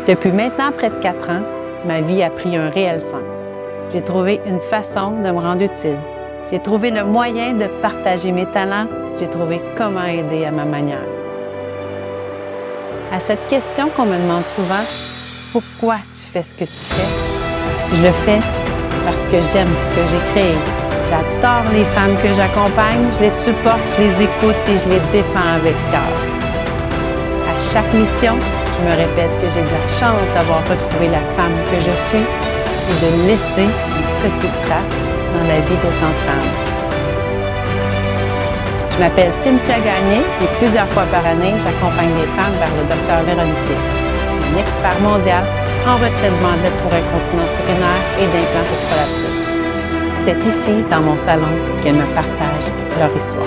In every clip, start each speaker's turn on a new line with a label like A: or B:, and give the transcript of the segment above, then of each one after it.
A: Depuis maintenant près de 4 ans, ma vie a pris un réel sens. J'ai trouvé une façon de me rendre utile. J'ai trouvé le moyen de partager mes talents. J'ai trouvé comment aider à ma manière. À cette question qu'on me demande souvent, pourquoi tu fais ce que tu fais? Je le fais parce que j'aime ce que j'ai créé. J'adore les femmes que j'accompagne, je les supporte, je les écoute et je les défends avec cœur. À chaque mission, je me répète que j'ai de la chance d'avoir retrouvé la femme que je suis et de laisser une petite trace dans la vie d'autant de femmes. Je m'appelle Cynthia Gagné et plusieurs fois par année, j'accompagne les femmes vers le Dr Veronikis, un expert mondial en retrait de bandelettes pour incontinence urinaire et d'implants pour prolapsus. C'est ici, dans mon salon, qu'elles me partagent leur histoire.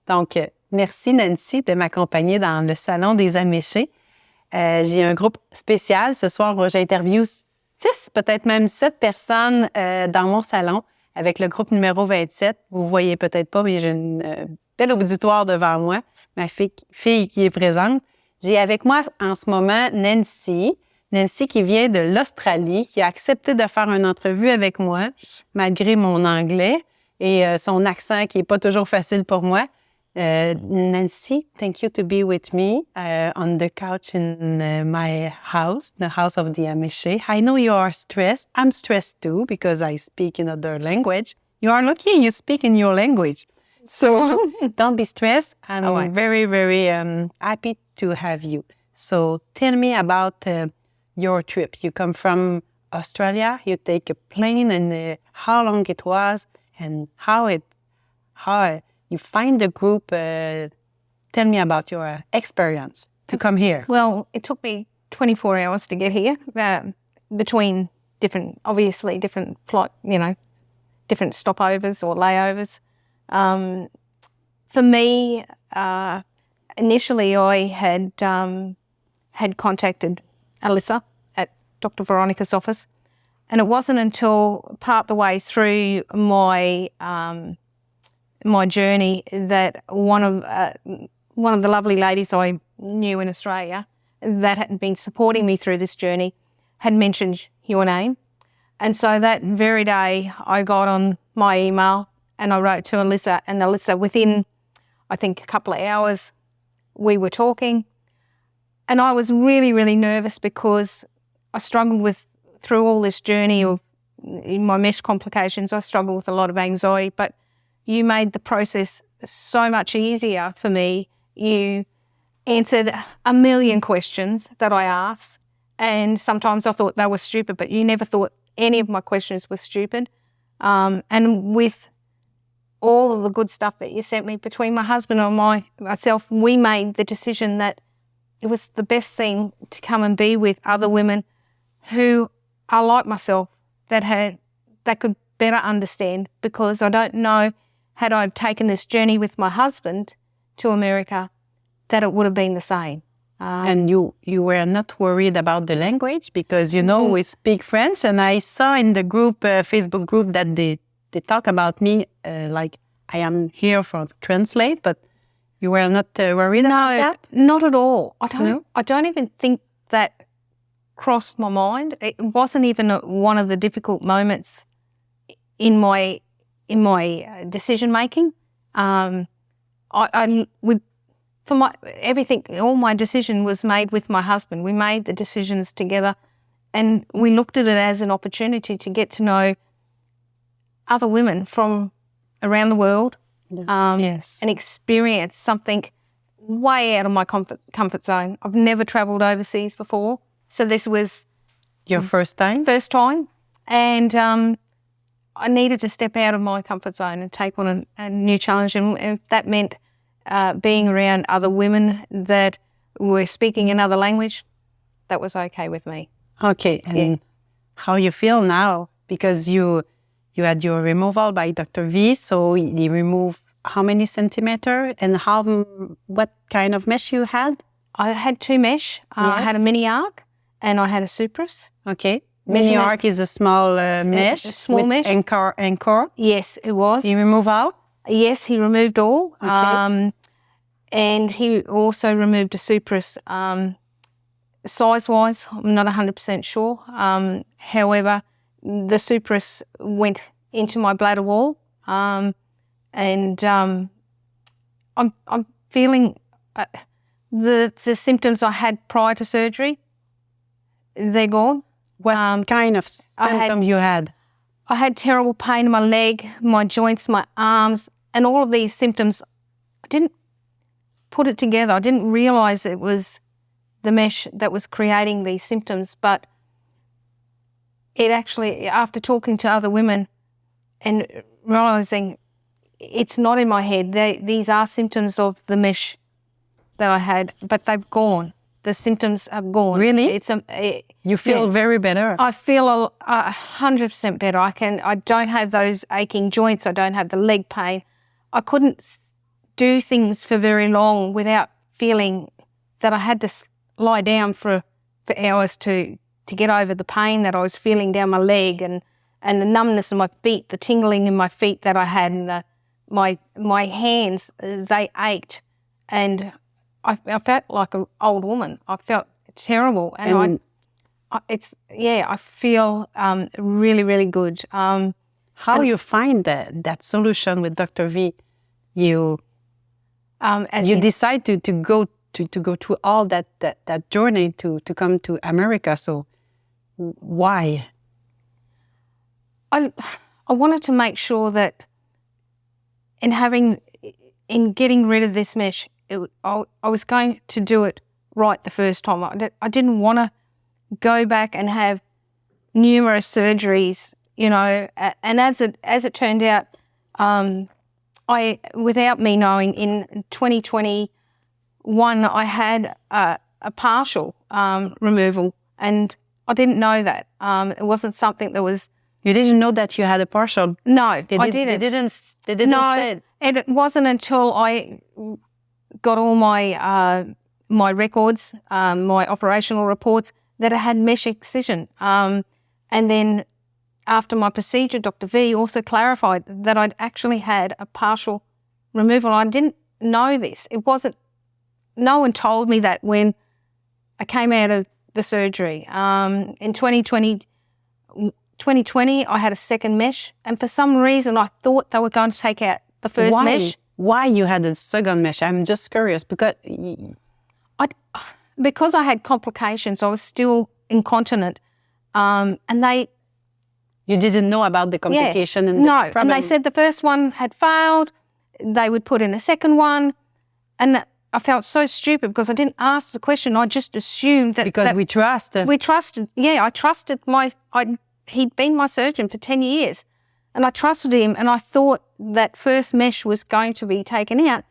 A: Donc, merci Nancy de m'accompagner dans le salon des améchés. J'ai un groupe spécial. Ce soir, j'interviewe 6, peut-être même 7 personnes dans mon salon avec le groupe numéro 27. Vous ne voyez peut-être pas, mais j'ai une belle auditoire devant moi, ma fille qui est présente. J'ai avec moi en ce moment Nancy. Nancy qui vient de l'Australie, qui a accepté de faire une entrevue avec moi, malgré mon anglais et son accent qui n'est pas toujours facile pour moi. Nancy, thank you to be with me on the couch in my house, the house of the Amish. I know you are stressed. I'm stressed too because I speak in another language. You are lucky you speak in your language. So don't be stressed. I'm very, very happy to have you. So tell me about your trip. You come from Australia, you take a plane and how long it was and how you find the group. Tell me about your experience to come here.
B: Well, it took me 24 hours to get here, between different flight, different stopovers or layovers. For me, initially I had contacted Alyssa at Dr Veronikis' office, and it wasn't until part the way through my journey that one of the lovely ladies I knew in Australia that had been supporting me through this journey had mentioned your name. And so that very day I got on my email and I wrote to Alyssa, and Alyssa, within I think a couple of hours, we were talking. And I was really, really nervous because I struggled through all this journey of my mesh complications, I struggled with a lot of anxiety, but you made the process so much easier for me. You answered a million questions that I asked, and sometimes I thought they were stupid, but you never thought any of my questions were stupid. And with all of the good stuff that you sent me, between my husband and myself, we made the decision that it was the best thing to come and be with other women who are like myself, that could better understand, because I don't know, had I taken this journey with my husband to America, that it would have been the same.
A: And you were not worried about the language because, we speak French, and I saw in the group, Facebook group, that they talk about me like I am here for translate, but you were not worried about that?
B: Not at all. I don't even think that crossed my mind. It wasn't even one of the difficult moments in my decision making. All my decision was made with my husband. We made the decisions together, and we looked at it as an opportunity to get to know other women from around the world, and experience something way out of my comfort zone. I've never travelled overseas before, so this was
A: your first time.
B: And I needed to step out of my comfort zone and take on a new challenge, and if that meant being around other women that were speaking another language, that was okay with me.
A: Okay, and how you feel now? Because you had your removal by Dr. V, so he removed how many centimeters, and what kind of mesh you had?
B: I had two mesh. I had a mini arc and I had a Cyprus.
A: Okay. Mini arc is a small mesh.
B: A small
A: with
B: mesh.
A: Anchor.
B: Yes, it was.
A: You remove out?
B: Yes, he removed all.
A: Okay.
B: And he also removed a Cyprus. Size-wise, I'm not 100% sure. However, the Cyprus went into my bladder wall, and I'm feeling the symptoms I had prior to surgery, they're gone.
A: What kind of symptom you had?
B: I had terrible pain in my leg, my joints, my arms, and all of these symptoms. I didn't put it together. I didn't realise it was the mesh that was creating these symptoms, but it actually, after talking to other women and realising it's not in my head, these are symptoms of the mesh that I had, but they've gone. The symptoms are gone.
A: Really? You feel very better.
B: I feel 100% better. I don't have those aching joints. I don't have the leg pain. I couldn't do things for very long without feeling that I had to lie down for hours to get over the pain that I was feeling down my leg and the numbness in my feet, the tingling in my feet that I had, and my hands, they ached, and I felt like an old woman. I felt terrible, and I feel really, really good.
A: How you find that solution with Dr. V? You decide to go through all that journey to come to America. So why?
B: I wanted to make sure that in getting rid of this mesh, I was going to do it right the first time. I didn't want to go back and have numerous surgeries, and as it turned out, without me knowing, in 2021 I had a partial removal, and I didn't know that. It wasn't something that was.
A: You didn't know that you had a partial?
B: No, I didn't.
A: They didn't say it.
B: And it wasn't until I got all my records, my operational reports, that I had mesh excision. And then after my procedure, Dr. V also clarified that I'd actually had a partial removal. I didn't know this. No one told me that when I came out of the surgery. In 2020, I had a second mesh, and for some reason I thought they were going to take out the first mesh.
A: Why you had a second mesh? I'm just curious because
B: I had complications. I was still incontinent, and
A: you didn't know about the complication and
B: no,
A: the problem.
B: And they said the first one had failed. They would put in a second one, and I felt so stupid because I didn't ask the question. I just assumed that
A: because we trusted.
B: We trusted. Yeah, I trusted he'd been my surgeon for 10 years, and I trusted him, and I thought that first mesh was going to be taken out.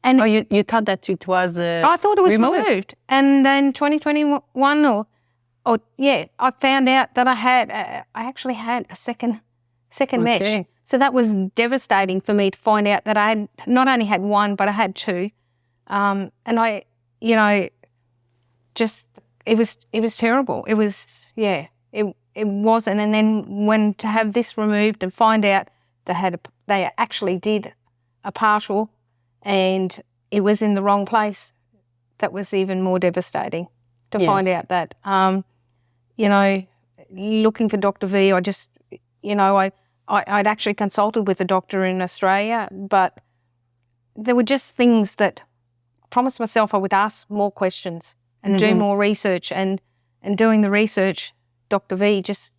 B: And
A: you thought that it was
B: I thought it was removed. And then 2021 I found out that I actually had a second mesh. So that was devastating for me to find out that I had not only had one, but I had two. And I, just it was terrible. It was it wasn't. And then when to have this removed and find out they actually did a partial, and it was in the wrong place, that was even more devastating to find out that. Looking for Dr. V, I just, I'd actually consulted with a doctor in Australia, but there were just things that I promised myself I would ask more questions and do more research. And doing the research, Dr. V just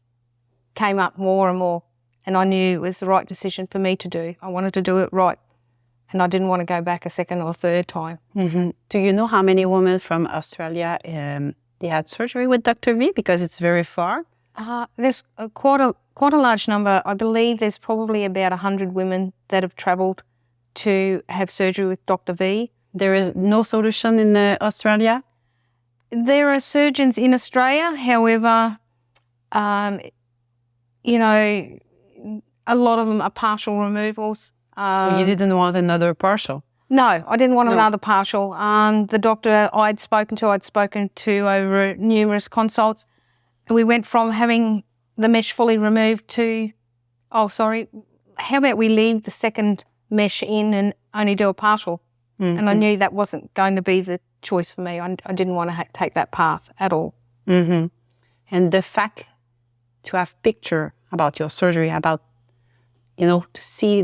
B: came up more and more, and I knew it was the right decision for me to do. I wanted to do it right, and I didn't want to go back a second or third time.
A: Mm-hmm. Do you know how many women from Australia they had surgery with Dr. V? Because it's very far.
B: There's quite a large number. I believe there's probably about 100 women that have travelled to have surgery with Dr. V.
A: There is no solution in Australia?
B: There are surgeons in Australia. However, a lot of them are partial removals.
A: So you didn't want another partial?
B: No, I didn't want
A: No.
B: another partial. The doctor I'd spoken to over numerous consults. We went from having the mesh fully removed to, how about we leave the second mesh in and only do a partial?
A: Mm-hmm.
B: And I knew that wasn't going to be the choice for me. I didn't want to take that path at all.
A: Mm-hmm. And the fact to have picture about your surgery, about, to see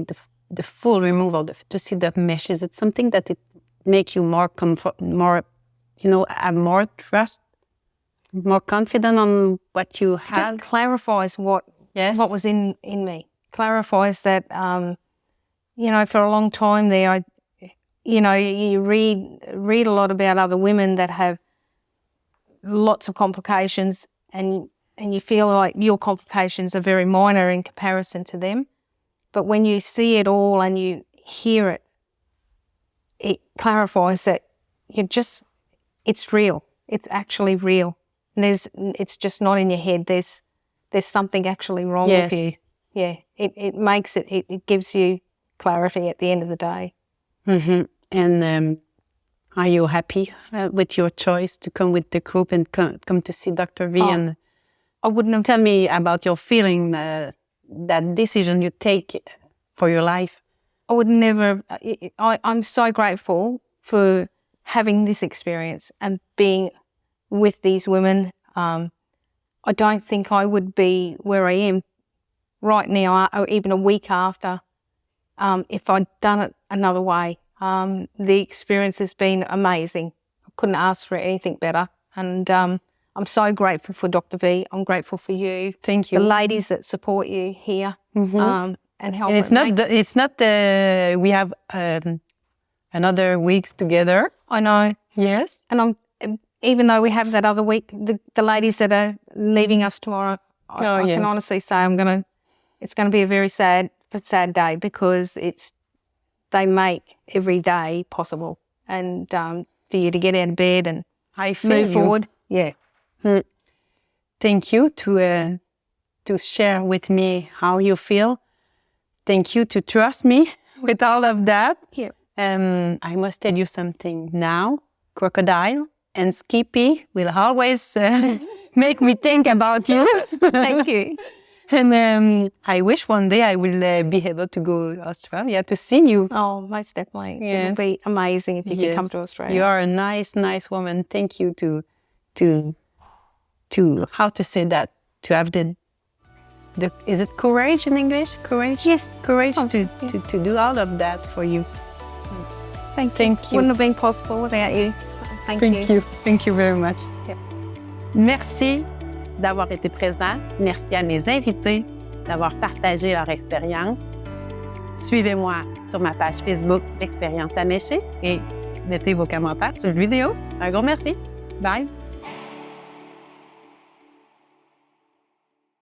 A: the full removal, to see the mesh, is it something that it make you more have more trust, more confident on what you
B: It
A: have?
B: just clarifies what was in me. Clarifies that, for a long time there, you read a lot about other women that have lots of complications, and you feel like your complications are very minor in comparison to them. But when you see it all and you hear it, it clarifies that it's real. It's actually real. And it's just not in your head. There's something actually wrong with you. Yeah, it makes it gives you clarity at the end of the day.
A: Mm-hmm. And are you happy with your choice to come with the group and come to see Dr. V? And
B: I wouldn't have.
A: Tell me about your feeling, that decision you take for your life.
B: I would never. I'm so grateful for having this experience and being with these women. I don't think I would be where I am right now, or even a week after, if I'd done it another way. The experience has been amazing. I couldn't ask for anything better. And I'm so grateful for Dr. V. I'm grateful for you.
A: Thank you.
B: The ladies that support you here, and help.
A: And it's not we have another weeks together.
B: I know.
A: Yes.
B: And even though we have that other week, the ladies that are leaving us tomorrow, I can honestly say it's going to be a very sad day, because they make every day possible, and for you to get out of bed and move forward. Yeah.
A: Thank you to share with me how you feel. Thank you to trust me with all of that.
B: Yeah.
A: I must tell you something now. Crocodile and Skippy will always make me think about you.
B: Thank you.
A: And I wish one day I will be able to go to Australia to see you.
B: Oh, most definitely.
A: Yes.
B: It would be amazing if you could come to Australia.
A: You are a nice woman. Thank you to how to say that, to have the is it courage in English? Courage?
B: Yes.
A: Courage to do all of that for you.
B: Thank
A: you.
B: Wouldn't have been possible without you. So thank you.
A: Thank you very much.
B: Yep.
A: Merci d'avoir été présent. Merci à mes invités d'avoir partagé leur expérience. Suivez-moi sur ma page Facebook, l'Expérience à Mécher, et mettez vos commentaires sur la vidéo. Un gros merci. Bye!